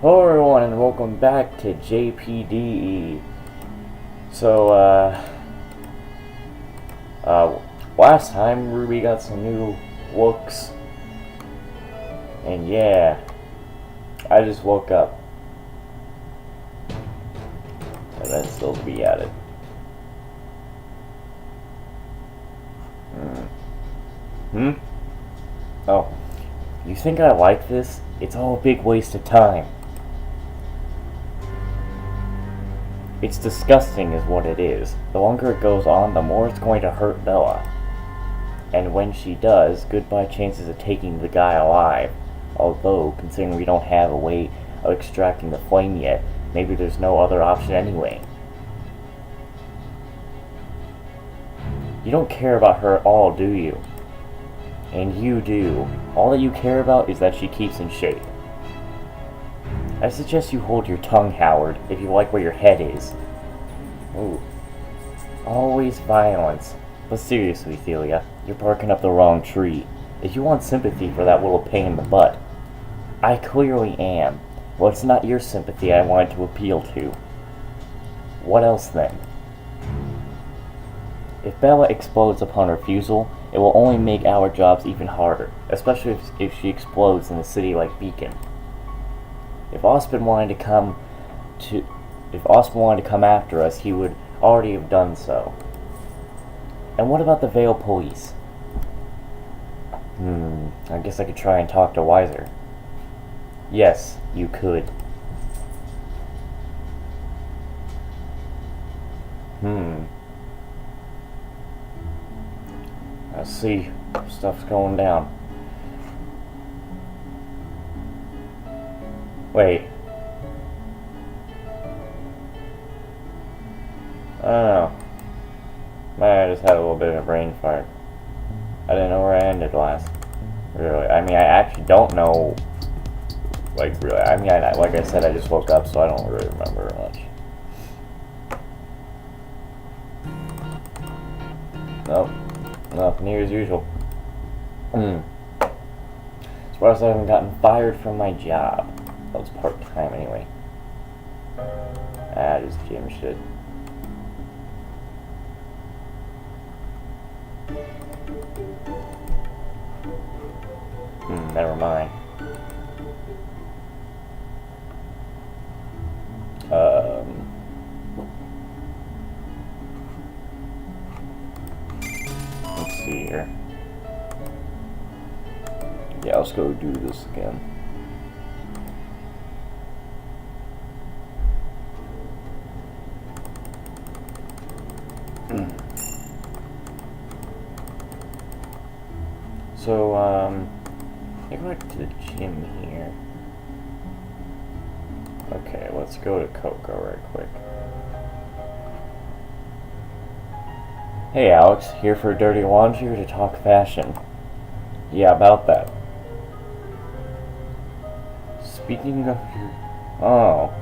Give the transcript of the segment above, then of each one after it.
Hello everyone and welcome back to jpde. So, last time RWBY got some new looks, and yeah, I just woke up, and then still to be at it. Oh, you think I like this? It's all a big waste of time. It's disgusting is what it is. The longer it goes on, the more it's going to hurt Bella. And when she does, goodbye chances of taking the guy alive. Although, considering we don't have a way of extracting the flame yet, maybe there's no other option anyway. You don't care about her at all, do you? And you do. All that you care about is that she keeps in shape. I suggest you hold your tongue, Howard, if you like where your head is. Ooh. Always violence. But seriously, Thelia, you're barking up the wrong tree. If you want sympathy for that little pain in the butt, I clearly am. Well, it's not your sympathy I wanted to appeal to. What else then? If Bella explodes upon refusal, it will only make our jobs even harder, especially if she explodes in a city like Beacon. If Osmond wanted to come after us, he would already have done so. And what about the Vale police? I guess I could try and talk to Weiser. Yes, you could. Let's see. Stuff's going down. Wait. I don't know. Man, I just had a little bit of a brain fart. I didn't know where I ended last. Really. I mean, I actually don't know. Like, really. I mean, like I said, I just woke up, so I don't really remember much. Nope. Nothing here as usual. As far as I haven't gotten fired from my job. That was part-time anyway. Just gym shit. Never mind. Let's see here. Yeah, let's go do this again. So, I go back to the gym here. Okay, let's go to Coco right quick. Hey Alex, here for dirty laundry or to talk fashion? Yeah, about that. Speaking of your... Oh.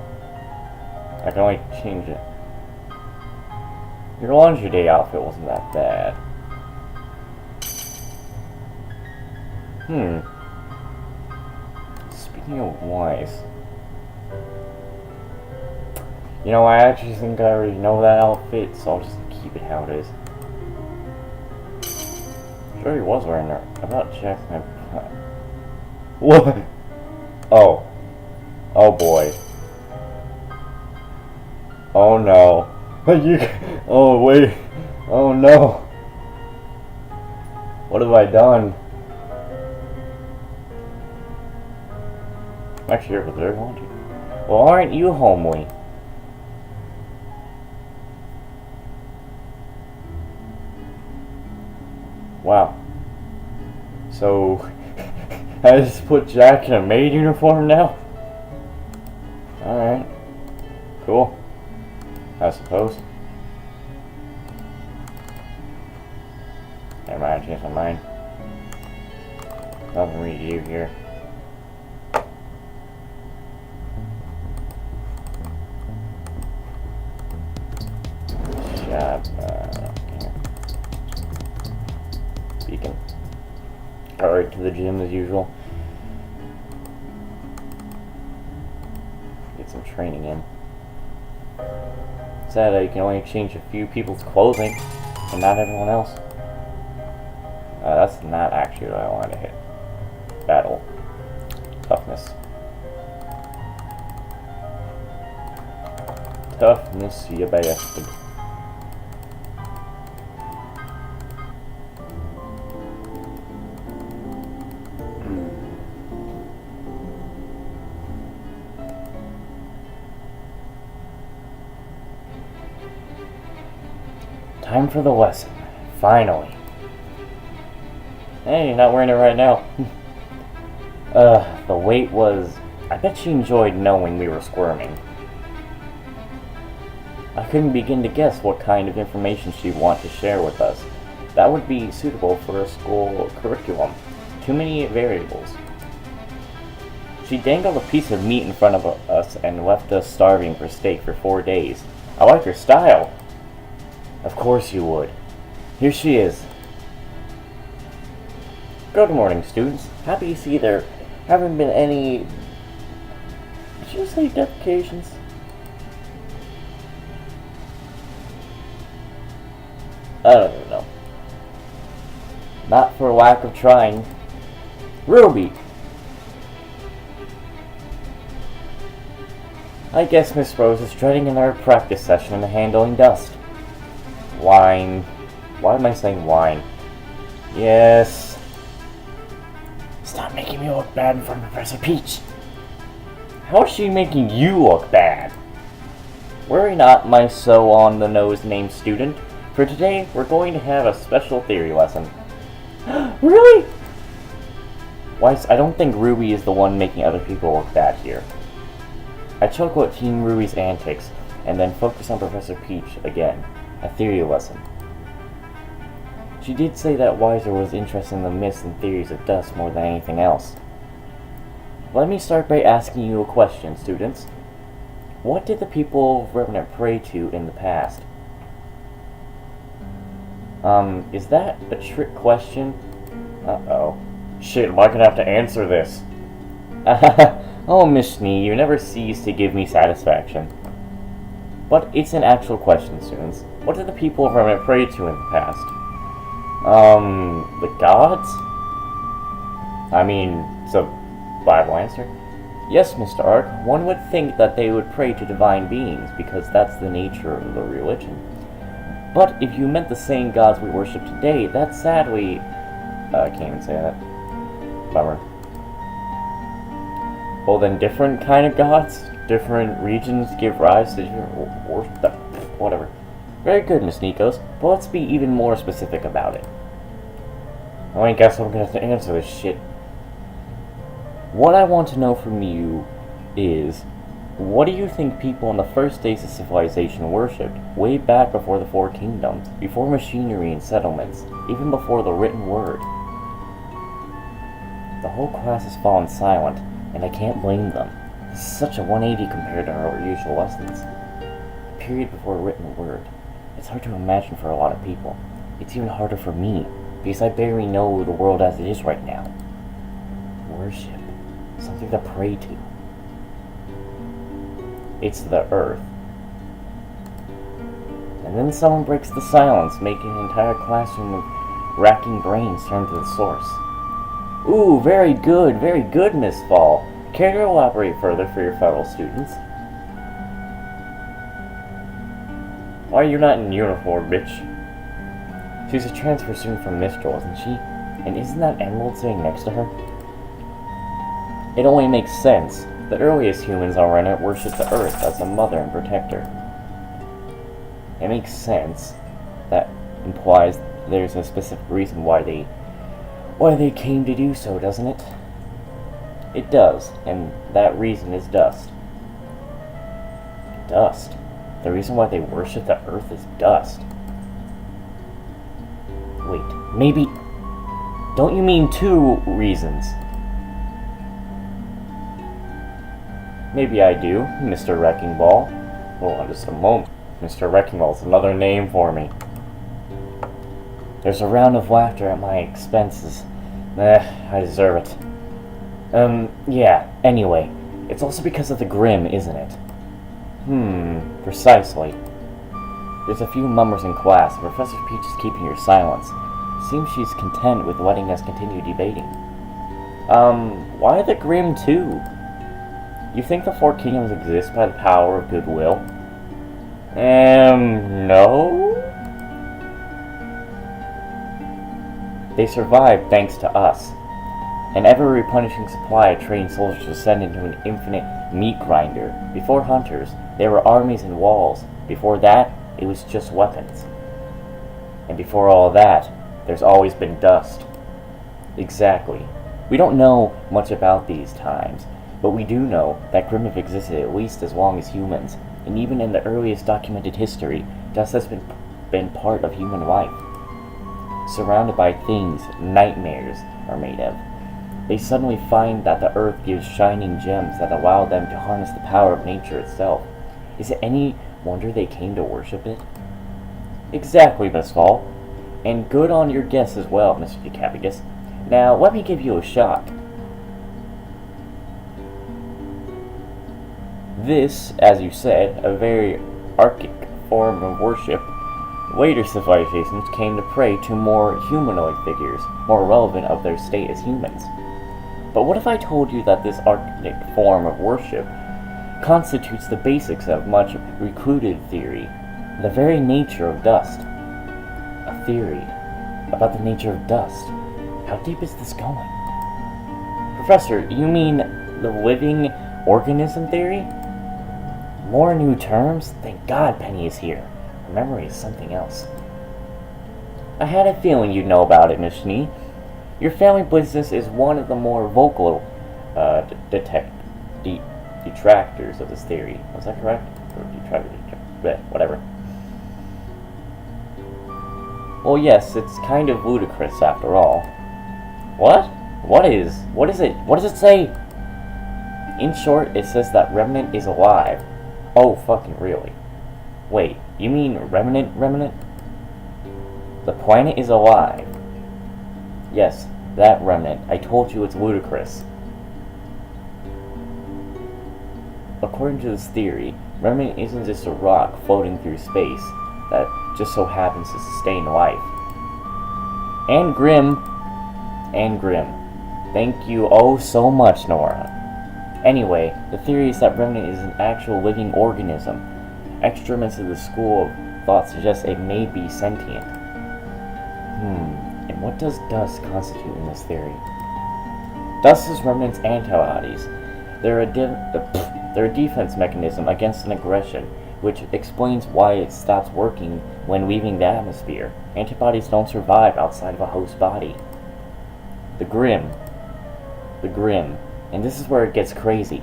I can only change it. Your laundry day outfit wasn't that bad. Speaking of wise... You know, I actually think I already know that outfit, so I'll just keep it how it is. Sure he was wearing it. About Jackson. What? Oh. Oh boy. Oh no. Oh wait. Oh no. What have I done? I'm actually here for their laundry. Well, aren't you homely? Wow. So, I just put Jack in a maid uniform now? Alright. Cool. I suppose. Never mind, I changed my mind. Nothing really to do here. Shop, Beacon. Alright, to the gym as usual. get some training in. Sad that you can only exchange a few people's clothing, and not everyone else. That's not actually what I wanted to hit. Battle. Toughness. Toughness, you bastard. Time for the lesson. Finally. Hey, you're not wearing it right now. The wait was... I bet she enjoyed knowing we were squirming. I couldn't begin to guess what kind of information she'd want to share with us. That would be suitable for a school curriculum. Too many variables. She dangled a piece of meat in front of us and left us starving for steak for 4 days. I like her style. Of course you would. Here she is. Good morning, students. Happy to see there haven't been any... Did you say defecations? I don't even know. Not for lack of trying. RWBY! I guess Miss Rose is dreading another practice session and handling dust. Wine. Why am I saying wine? Yes. Stop making me look bad in front of Professor Peach. How is she making you look bad? Worry not, my so-on-the-nose named student. For today, we're going to have a special theory lesson. Really? Why? I don't think RWBY is the one making other people look bad here. I chuckle at Team RWBY's antics, and then focus on Professor Peach again. A theory lesson. She did say that Weiser was interested in the myths and theories of dust more than anything else. Let me start by asking you a question, students. What did the people of Revenant pray to in the past? Is that a trick question? Uh-oh. Shit, am I gonna have to answer this? Oh, Miss Schnee, you never cease to give me satisfaction. But it's an actual question, students. What did the people of Revenant pray to in the past? The gods? I mean, it's a Bible answer. Yes, Mr. Ark, one would think that they would pray to divine beings, because that's the nature of the religion. But if you meant the same gods we worship today, that's sadly... I can't even say that. Bummer. Well then, different kind of gods, different regions give rise to different... or whatever. Very good, Miss Nikos, but let's be even more specific about it. I guess I'm gonna have to answer this shit. What I want to know from you is, what do you think people in the first days of civilization worshipped, way back before the Four Kingdoms, before machinery and settlements, even before the written word? The whole class has fallen silent, and I can't blame them. This is such a 180 compared to our usual lessons. The period before a written word. It's hard to imagine for a lot of people. It's even harder for me, because I barely know the world as it is right now. Worship. Something to pray to. It's the earth. And then someone breaks the silence, making an entire classroom of racking brains turn to the source. Ooh, very good, Miss Fall. Care to elaborate further for your fellow students? Why are you not in uniform, bitch? She's a transfer student from Mistral, isn't she? And isn't that Emerald sitting next to her? It only makes sense. The earliest humans on Revenant worshipped the earth as a mother and protector. It makes sense. That implies there's a specific reason why they came to do so, doesn't it? It does, and that reason is dust. Dust? The reason why they worship the earth is dust. Wait, maybe... Don't you mean two reasons? Maybe I do, Mr. Wrecking Ball. Hold on just a moment. Mr. Wrecking Ball's another name for me. There's a round of laughter at my expenses. I deserve it. Yeah, anyway. It's also because of the Grimm, isn't it? Precisely. There's a few mummers in class, and Professor Peach is keeping her silence. Seems she's content with letting us continue debating. Why the Grimm too? You think the Four Kingdoms exist by the power of goodwill? No? They survived thanks to us. An ever-replenishing supply of trained soldiers was sent into an infinite meat grinder. Before hunters, there were armies and walls. Before that, it was just weapons. And before all that, there's always been dust. Exactly. We don't know much about these times, but we do know that Grimm have existed at least as long as humans, and even in the earliest documented history, dust has been part of human life. Surrounded by things nightmares are made of, they suddenly find that the earth gives shining gems that allow them to harness the power of nature itself. Is it any wonder they came to worship it? Exactly, Miss Fall. And good on your guess as well, Mr. Decapagus. Now, let me give you a shot. This, as you said, a very archaic form of worship. Later civilizations came to pray to more humanoid figures, more relevant of their state as humans. But what if I told you that this archaic form of worship constitutes the basics of much recruited theory, the very nature of dust? A theory about the nature of dust. How deep is this going? Professor, you mean the living organism theory? More new terms? Thank God Penny is here. Her memory is something else. I had a feeling you'd know about it, Miss Schnee. Your family business is one of the more vocal detractors of this theory. Was that correct? Or whatever. Well, yes, it's kind of ludicrous after all. What? What is it? What does it say? In short, it says that Remnant is alive. Oh, fucking really? Wait, you mean Remnant? The planet is alive. Yes, that Remnant. I told you it's ludicrous. According to this theory, Remnant isn't just a rock floating through space that just so happens to sustain life. And Grimm. Thank you oh so much, Nora. Anyway, the theory is that Remnant is an actual living organism. Extremists of the school of thought suggest it may be sentient. And what does dust constitute in this theory? Dust is Remnant's antibodies. They're a defense mechanism against an aggression, which explains why it stops working when leaving the atmosphere. Antibodies don't survive outside of a host body. The Grimm. And this is where it gets crazy.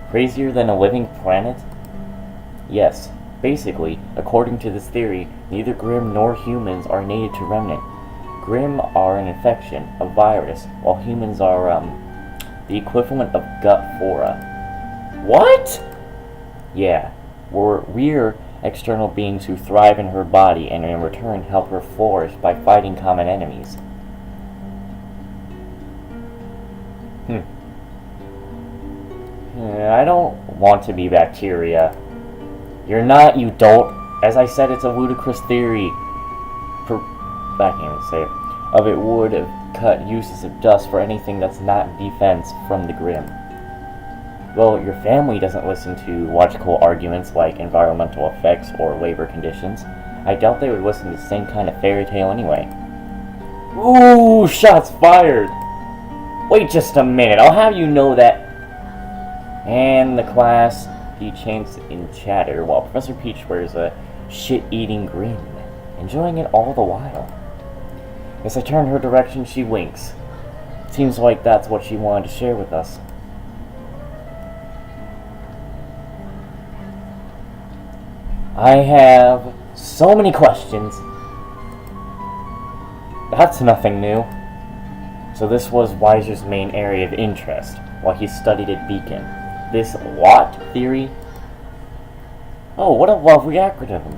Crazier than a living planet? Yes. Basically, according to this theory, neither Grimm nor humans are native to Remnant. Grimm are an infection, a virus, while humans are, the equivalent of gut flora. What? Yeah. We're external beings who thrive in her body and in return help her flourish by fighting common enemies. I don't want to be bacteria. You're not, you dolt. As I said, it's a ludicrous theory. I can't even say it. Of it would have cut uses of dust for anything that's not defense from the Grimm. Well, your family doesn't listen to logical arguments like environmental effects or labor conditions. I doubt they would listen to the same kind of fairy tale anyway. Ooh, shots fired! Wait just a minute, I'll have you know that. And the class de-chants in chatter while Professor Peach wears a shit-eating grin, enjoying it all the while. As I turn her direction, she winks. Seems like that's what she wanted to share with us. I have so many questions. That's nothing new. So this was Weiser's main area of interest while he studied at Beacon. This lot theory? Oh, what a lovely acronym.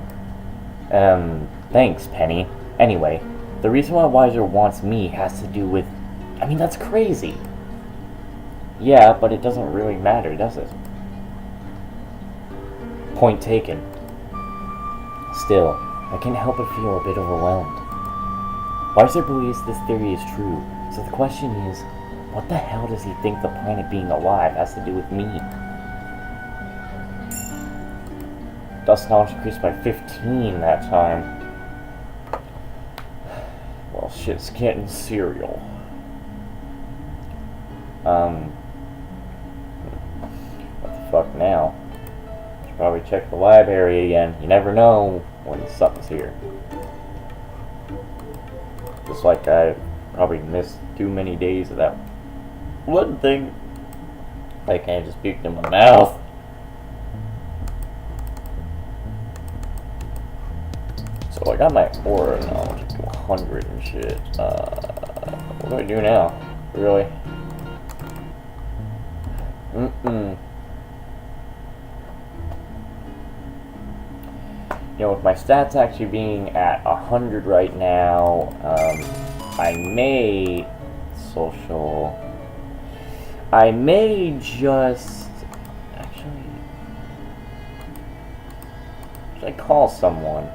Thanks, Penny. Anyway, the reason why Weiser wants me has to do with... I mean, that's crazy. Yeah, but it doesn't really matter, does it? Point taken. Still, I can't help but feel a bit overwhelmed. Weiser believes this theory is true, so the question is, what the hell does he think the planet being alive has to do with me? Dust knowledge increased by 15 that time. Well, shit's getting serial. What the fuck now? Should probably check the library again. You never know when something's here. Just like I probably missed too many days of that one thing. I can't just speak to my mouth. So I got my aura knowledge to 100 and shit. What do I do now? Really? You know, with my stats actually being at 100 right now, I may just actually, should I call someone?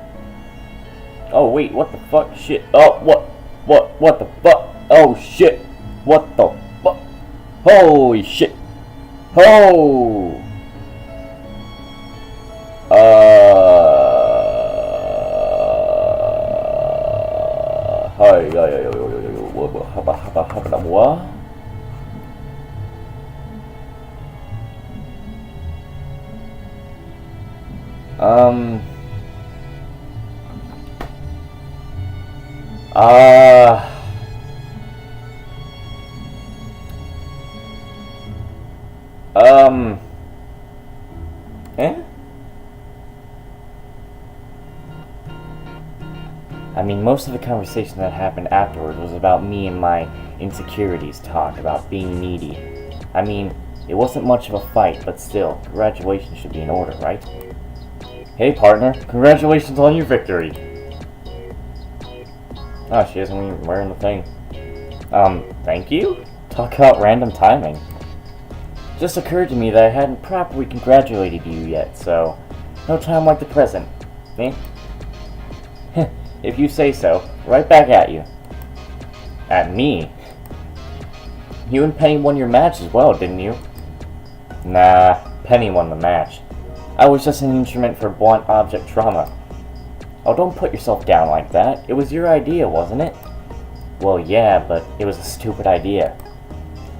Oh wait, what the fuck? Shit. Oh, what the fuck? Oh shit. What the fuck? Holy shit. Oh. Hi. What? Eh? I mean, most of the conversation that happened afterwards was about me and my insecurities talk about being needy. I mean, it wasn't much of a fight, but still, congratulations should be in order, right? Hey partner, congratulations on your victory! Oh, she isn't even wearing the thing. Thank you? Talk about random timing. Just occurred to me that I hadn't properly congratulated you yet, so no time like the present. Eh? If you say so, right back at you. At me? You and Penny won your match as well, didn't you? Nah, Penny won the match. I was just an instrument for blunt object trauma. Oh, don't put yourself down like that. It was your idea, wasn't it? Well, yeah, but it was a stupid idea.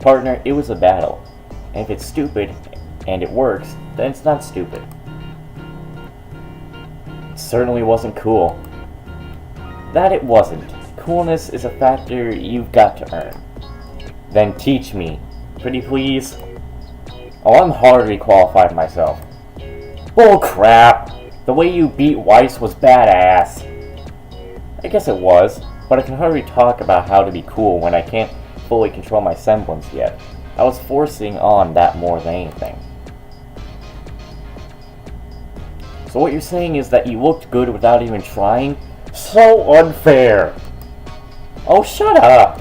Partner, it was a battle. And if it's stupid, and it works, then it's not stupid. It certainly wasn't cool. That it wasn't. Coolness is a factor you've got to earn. Then teach me. Pretty please? Oh, I'm hardly qualified myself. Bull crap! The way you beat Weiss was badass. I guess it was, but I can hardly talk about how to be cool when I can't fully control my semblance yet. I was forcing on that more than anything. So what you're saying is that you looked good without even trying? So unfair! Oh, shut up!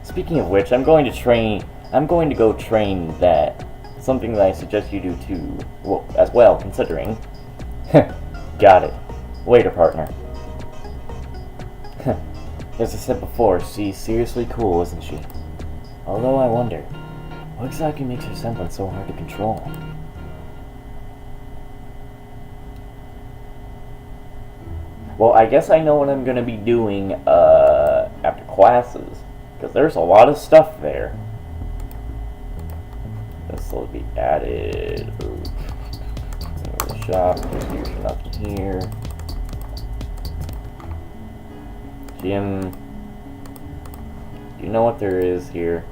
Speaking of which, I'm going to go train that. Something that I suggest you do too, well, as well, considering. Got it. Later, partner. As I said before, she's seriously cool, isn't she? Although I wonder, what exactly makes her semblance so hard to control? Well, I guess I know what I'm gonna be doing, after classes. Because there's a lot of stuff there. This will be added. Ooh. The shop, distribution up here. Gym. Do you know what there is here?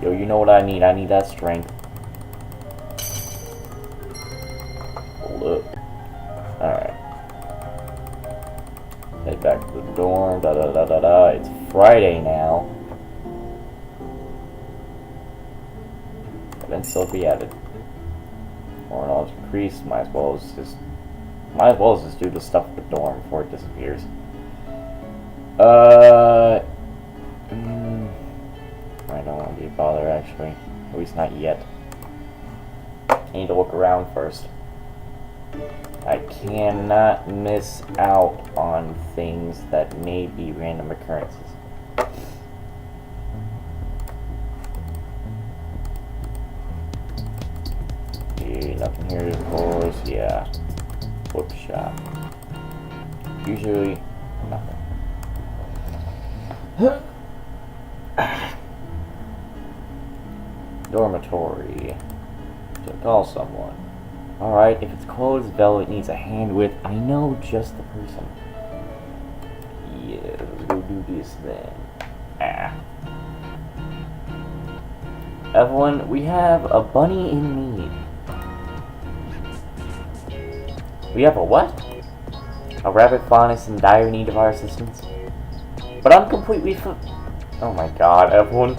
Yo, you know what I need? I need that strength. Hold up. Alright. Head back to the dorm. It's Friday now. Events will be added. More knowledge increased. Might as well as just do the stuff at the dorm before it disappears. I don't want to be bothered, actually. At least not yet. I need to look around first. I cannot miss out on things that may be random occurrences. Okay, nothing here, of course. Yeah. Book shop. Usually, nothing. Dormitory. To call someone. Alright, if it's closed, Velvet needs a hand with, I know just the person. Yeah, let's go do this then. Evelyn, we have a bunny in need. We have a what? A rabbit fawn is in dire need of our assistance. But I'm completely oh my god, Evelyn.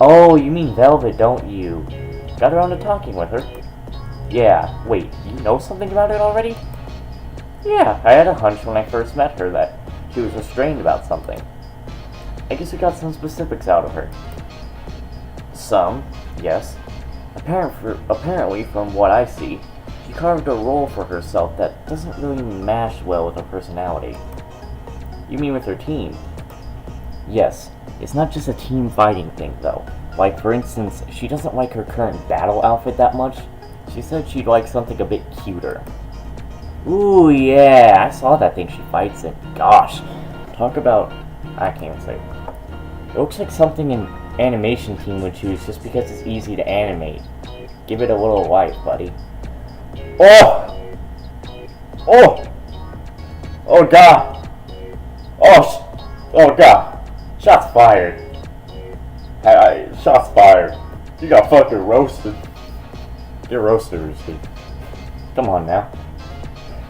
Oh, you mean Velvet, don't you? Got around to talking with her. Yeah, wait, you know something about it already? Yeah, I had a hunch when I first met her that she was restrained about something. I guess we got some specifics out of her. Some, yes. Apparently, from what I see, she carved a role for herself that doesn't really mash well with her personality. You mean with her team? Yes, it's not just a team fighting thing, though. Like, for instance, she doesn't like her current battle outfit that much. She said she'd like something a bit cuter. Ooh, yeah, I saw that thing she fights in. Gosh, talk about... I can't even say. It looks like something an animation team would choose just because it's easy to animate. Give it a little life, buddy. Oh! Oh! Oh, God! Oh, God! Shots fired. Shots fired. You got fucking roasted. Get roasted, Roosty. Come on now.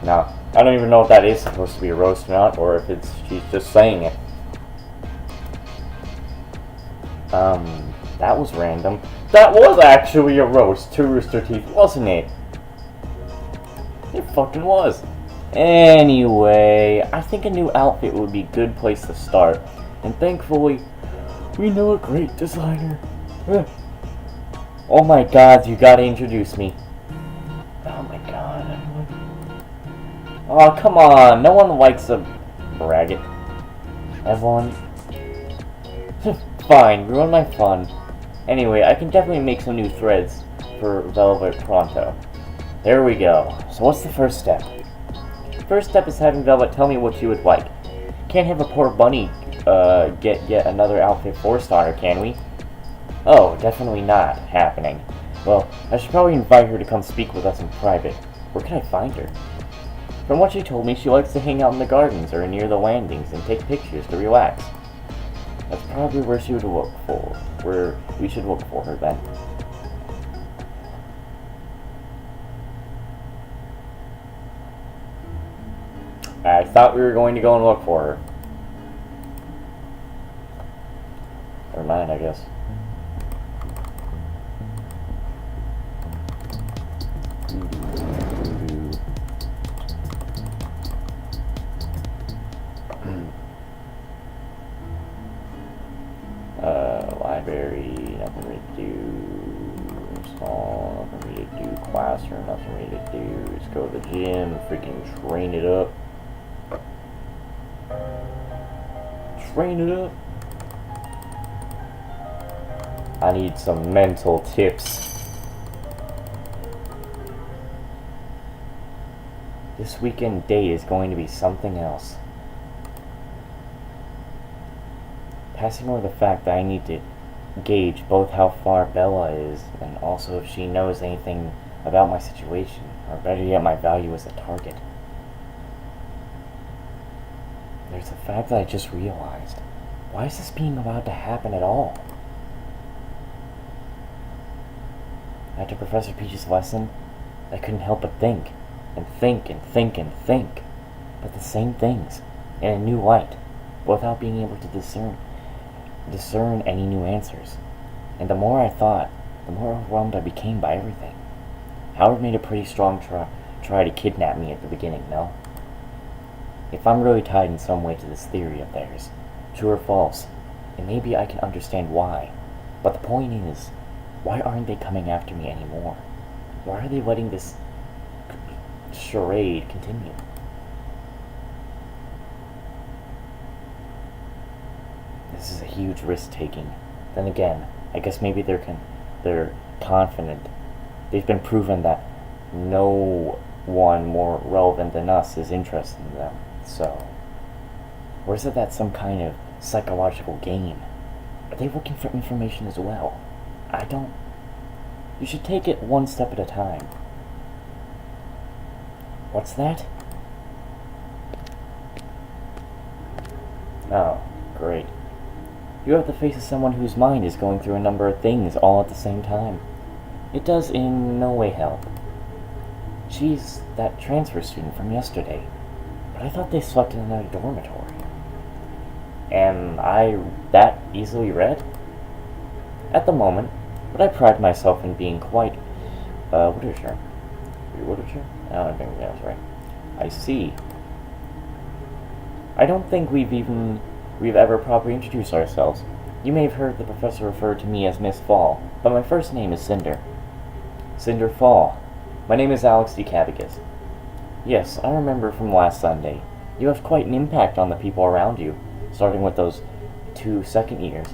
No, I don't even know if that is supposed to be a roast or not, or if she's just saying it. That was random. That was actually a roast to Rooster Teeth, wasn't it? It fucking was. Anyway, I think a new outfit would be a good place to start. And thankfully, we know a great designer. Oh my god, you gotta introduce me. Oh my god, Evelyn. Oh, come on. No one likes a braggart. Evelyn. Fine, ruin my fun. Anyway, I can definitely make some new threads for Velvet pronto. There we go. So what's the first step? First step is having Velvet tell me what she would like. Can't have a poor bunny get yet another outfit for starter, can we? Oh, definitely not happening. Well, I should probably invite her to come speak with us in private. Where can I find her? From what she told me, she likes to hang out in the gardens or near the landings and take pictures to relax. That's probably where she would look for. Where we should look for her then. I thought we were going to go and look for her. Never mind, I guess. Library, nothing really to do. Install, nothing really to do. Classroom, nothing really to do. Let's go to the gym and freaking train it up. Train it up. I need some mental tips. This weekend day is going to be something else. Passing over the fact that I need to gauge both how far Bella is and also if she knows anything about my situation, or better yet, my value as a target. There's the fact that I just realized. Why is this being allowed to happen at all? After Professor Peach's lesson, I couldn't help but think, and think, and think, and think, but the same things, in a new light, without being able to discern any new answers. And the more I thought, the more overwhelmed I became by everything. Howard made a pretty strong try to kidnap me at the beginning, no? If I'm really tied in some way to this theory of theirs, true or false, and maybe I can understand why. But the point is, why aren't they coming after me anymore? Why are they letting this charade continue? This is a huge risk-taking. Then again, I guess maybe they're confident. They've been proven that no one more relevant than us is interested in them. So, or is it that some kind of psychological game? Are they looking for information as well? I don't... You should take it one step at a time. What's that? Oh, great. You have the face of someone whose mind is going through a number of things all at the same time. It does in no way help. She's that transfer student from yesterday, but I thought they slept in another dormitory. Am I that easily read? At the moment, but I pride myself in being quite, literature. Literature? I don't think that's right. I see. I don't think we've ever properly introduced ourselves. You may have heard the professor refer to me as Miss Fall, but my first name is Cinder. Cinder Fall. My name is Alex DeCavigas. Yes, I remember from last Sunday. You have quite an impact on the people around you, starting with those 2 second years.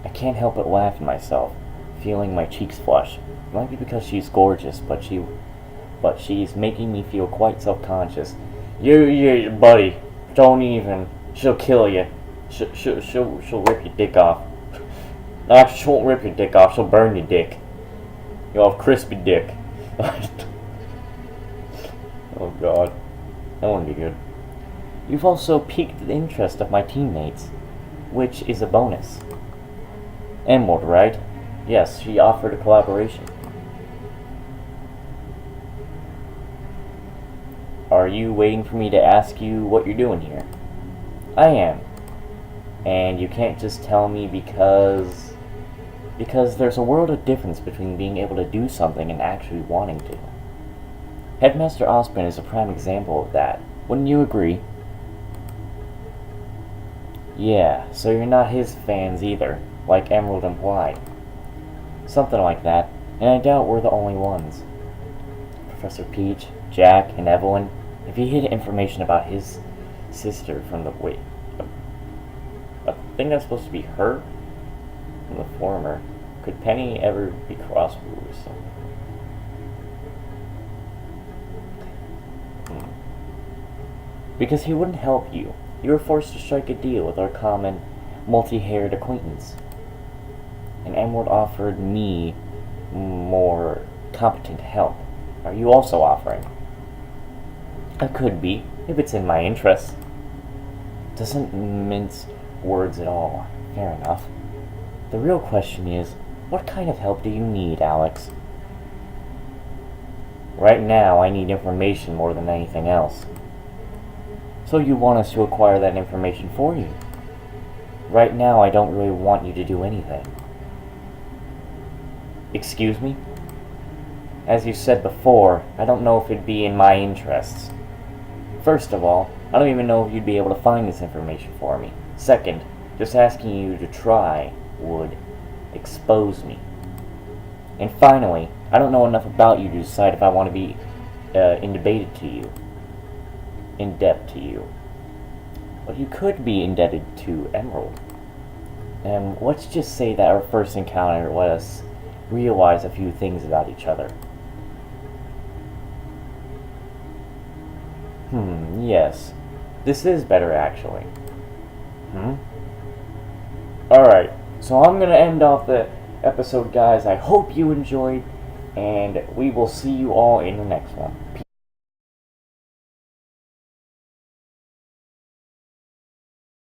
I can't help but laugh at myself, feeling my cheeks flush. It might be because she's gorgeous, but she's making me feel quite self-conscious. You, buddy, don't even. She'll kill you. She'll rip your dick off. No, she won't rip your dick off. She'll burn your dick. You'll have crispy dick. Oh God, that wouldn't be good. You've also piqued the interest of my teammates, which is a bonus. Emerald, right? Yes, she offered a collaboration. Are you waiting for me to ask you what you're doing here? I am. And you can't just tell me because there's a world of difference between being able to do something and actually wanting to. Headmaster Osborne is a prime example of that. Wouldn't you agree? Yeah, so you're not his fans either, like Emerald implied. Something like that, and I doubt we're the only ones. Professor Peach, Jack, and Evelyn, if he hid information about his sister from the... Wait, I think that's supposed to be her? From the former. Could Penny ever be crossword or something? Because he wouldn't help you. You were forced to strike a deal with our common, multi-haired acquaintance. And Emerald offered me more competent help. Are you also offering? I could be, if it's in my interest. Doesn't mince words at all. Fair enough. The real question is, what kind of help do you need, Alex? Right now, I need information more than anything else. So you want us to acquire that information for you? Right now, I don't really want you to do anything. Excuse me? As you said before, I don't know if it'd be in my interests. First of all, I don't even know if you'd be able to find this information for me. Second, just asking you to try would expose me. And finally, I don't know enough about you to decide if I want to be indebted to you. In debt to you. But you could be indebted to Emerald. And let's just say that our first encounter let us realize a few things about each other. Yes. This is better, actually. Alright, so I'm gonna end off the episode, guys. I hope you enjoyed, and we will see you all in the next one. Peace.